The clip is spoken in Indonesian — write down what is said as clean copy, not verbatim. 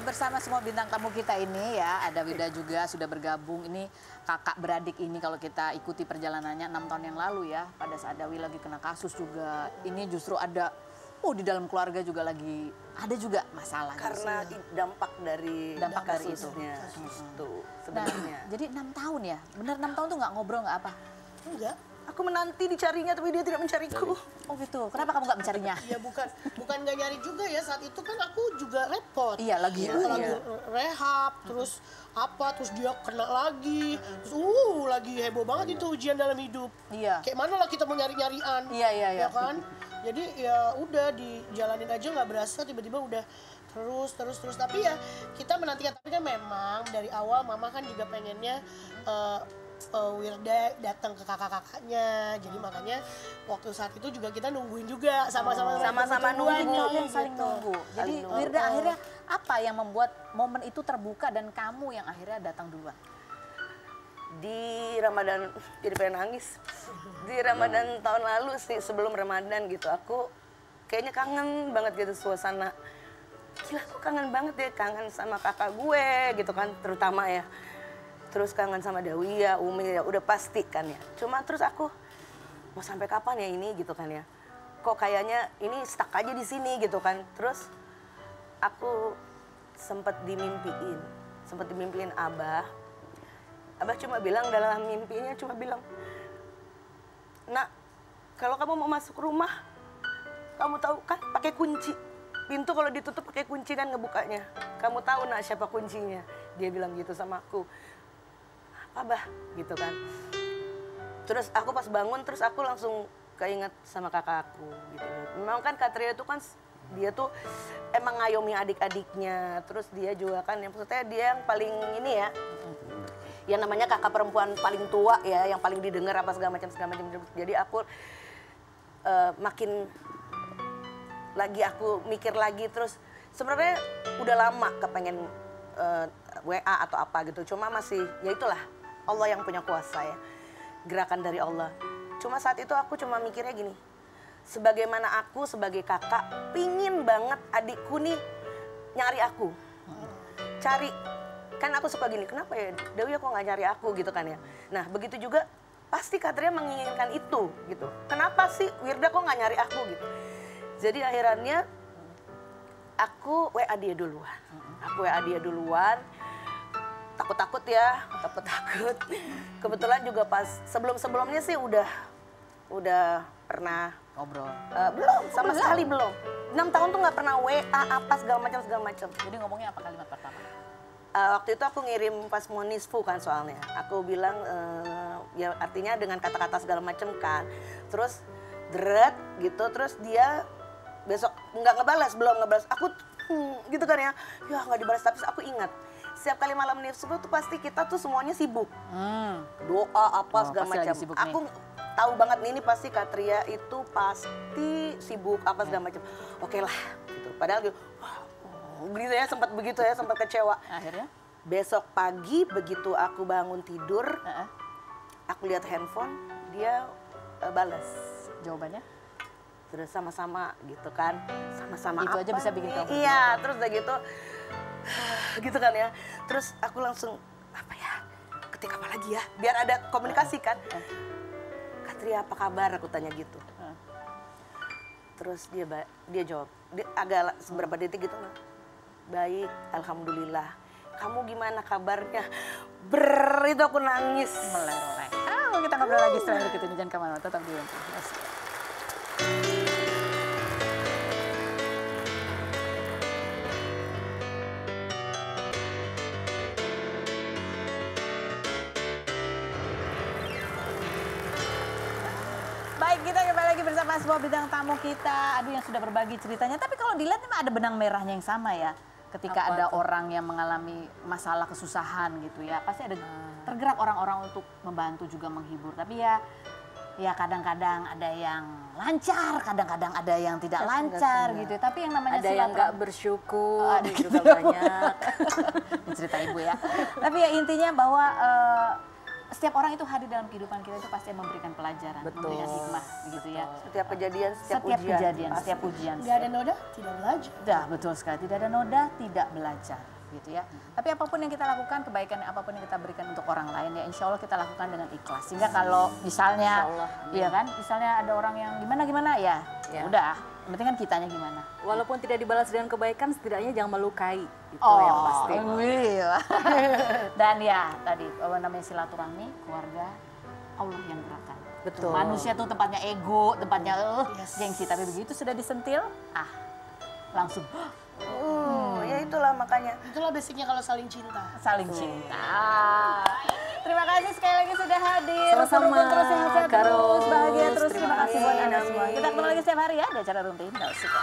bersama semua bintang tamu kita ini ya. Ada Wida juga sudah bergabung. Ini kakak beradik ini kalau kita ikuti perjalanannya 6 tahun yang lalu ya. Pada saat Dawi lagi kena kasus juga. Ini justru ada, di dalam keluarga juga lagi ada juga masalah. Karena dampak dari kasusnya. Itu sebenarnya. Jadi 6 tahun ya? Bener 6 tahun tuh nggak ngobrol nggak apa? Enggak. Aku menanti dicarinya tapi dia tidak mencariku. Oh gitu. Kenapa kamu nggak mencarinya? Ya bukan nggak nyari juga ya, saat itu kan aku juga repot. Iya lagi rehab, terus terus dia kena lagi, terus lagi heboh banget itu ujian dalam hidup. Iya. Kayak mana lah kita mau nyari-nyarian. Iya. Ya kan? Jadi ya udah dijalanin aja, nggak berasa tiba-tiba udah terus. Tapi ya kita menantikan, tapi kan memang dari awal mama kan juga pengennya Wirda datang ke kakak-kakaknya, jadi makanya waktu saat itu juga kita nungguin juga sama-sama nungguin, kalian gitu. saling nunggu. Jadi Wirda akhirnya apa yang membuat momen itu terbuka dan kamu yang akhirnya datang duluan? Di Ramadan, jadi pengen nangis. Di Ramadan tahun lalu sih, sebelum Ramadan gitu, aku kayaknya kangen banget gitu suasana. Gila, aku kangen banget ya, kangen sama kakak gue gitu kan, terutama ya. Terus kangen sama Dawia, Umi, ya udah pasti kan ya. Cuma terus aku mau sampai kapan ya ini gitu kan ya. Kok kayaknya ini stuck aja di sini gitu kan. Terus aku sempat dimimpiin Abah. Abah cuma bilang dalam mimpinya "Nak, kalau kamu mau masuk rumah, kamu tahu kan pakai kunci. Pintu kalau ditutup pakai kunci kan ngebukanya. Kamu tahu nak siapa kuncinya?" Dia bilang gitu sama aku. Abah gitu kan. Terus aku pas bangun terus aku langsung keinget sama kakakku gitu. Memang kan Katria itu kan dia tuh emang ngayomi adik-adiknya. Terus dia juga kan yang maksudnya dia yang paling ini ya. Yang namanya kakak perempuan paling tua ya, yang paling didengar apa segala macam. Jadi aku makin lagi aku mikir lagi, terus sebenarnya udah lama kepengen WA atau apa gitu. Cuma masih ya itulah, Allah yang punya kuasa ya, gerakan dari Allah. Cuma saat itu aku cuma mikirnya gini, sebagaimana aku sebagai kakak pingin banget adikku nih nyari aku, cari, kan aku suka gini, kenapa ya Dewi kok nggak nyari aku gitu kan ya. Nah begitu juga pasti Katria menginginkan itu gitu, kenapa sih Wirda kok nggak nyari aku gitu. Jadi akhirannya aku WA dia duluan. Takut ya. Kebetulan juga pas sebelumnya sih udah pernah ngobrol. Belum, sama sekali belum. 6 tahun tuh nggak pernah WA apa segala macam. Jadi ngomongnya apa kalimat pertama? Waktu itu aku ngirim pas mau nisfu kan soalnya. Aku bilang ya artinya dengan kata-kata segala macam kan. Terus deret gitu, terus dia besok belum ngebalas. Aku gitu kan ya nggak dibalas, tapi aku ingat. Setiap kali malam nifsu tuh pasti kita tuh semuanya sibuk. Doa apa segala macam. Aku tahu banget nih ini pasti Katria itu pasti sibuk apa segala macam. Oke lah gitu. Padahal gitu, begitu ya, sempat kecewa. Akhirnya? Besok pagi begitu aku bangun tidur, aku lihat handphone, dia balas. Jawabannya? Terus sama-sama gitu kan. Sama-sama itu apa aja bisa bikin kamu. Iya, terus udah gitu kan ya. Terus aku langsung ketik apa lagi ya, biar ada komunikasi kan. Katria apa kabar, aku tanya gitu. Terus dia jawab, dia agak beberapa detik gitu, baik, alhamdulillah. Kamu gimana kabarnya? Itu aku nangis. Meleleh. Kita ngobrol lagi setelah itu, jangan kemana-mana, tetap di Untu. Baik, kita kembali lagi bersama semua bintang tamu kita. Aduh, yang sudah berbagi ceritanya. Tapi kalau dilihat memang ada benang merahnya yang sama ya. Ketika ada orang yang mengalami masalah kesusahan gitu ya. Pasti ada tergerak orang-orang untuk membantu juga menghibur. Tapi ya kadang-kadang ada yang lancar, kadang-kadang ada yang tidak lancar gitu. Tapi yang namanya ada yang nggak bersyukur, ada juga banyak. Cerita ibu ya. Tapi ya intinya bahwa setiap orang itu hadir dalam kehidupan kita itu pasti memberikan pelajaran, memberikan hikmah gitu ya. Setiap kejadian, setiap ujian. Gak ada noda, tidak belajar. Dah, betul sekali. Tidak ada noda, tidak belajar. gitu ya. Tapi apapun yang kita lakukan, kebaikan apapun yang kita berikan untuk orang lain ya insya Allah kita lakukan dengan ikhlas. Sehingga kalau misalnya, iya kan, misalnya ada orang yang gimana ya, udah. Yang penting kan kitanya gimana. Walaupun tidak dibalas dengan kebaikan, setidaknya jangan melukai. Itu yang pasti. Iya. Dan ya tadi namanya silaturahmi, keluarga, Allah yang gerakan. Betul. Manusia tuh tempatnya ego, tempatnya gengsi. Tapi begitu sudah disentil, langsung Ya itulah makanya. Itulah basicnya kalau saling cinta. saling cinta. Terima kasih sekali lagi sudah hadir. Sama-sama, Rukun terus, sehat-sehat Kak terus, Ros. bahagia terus. Terima Terima kasih buat kasih. Anda semua. Kita ketemu lagi setiap hari ya di acara Rumpi Indah Suka.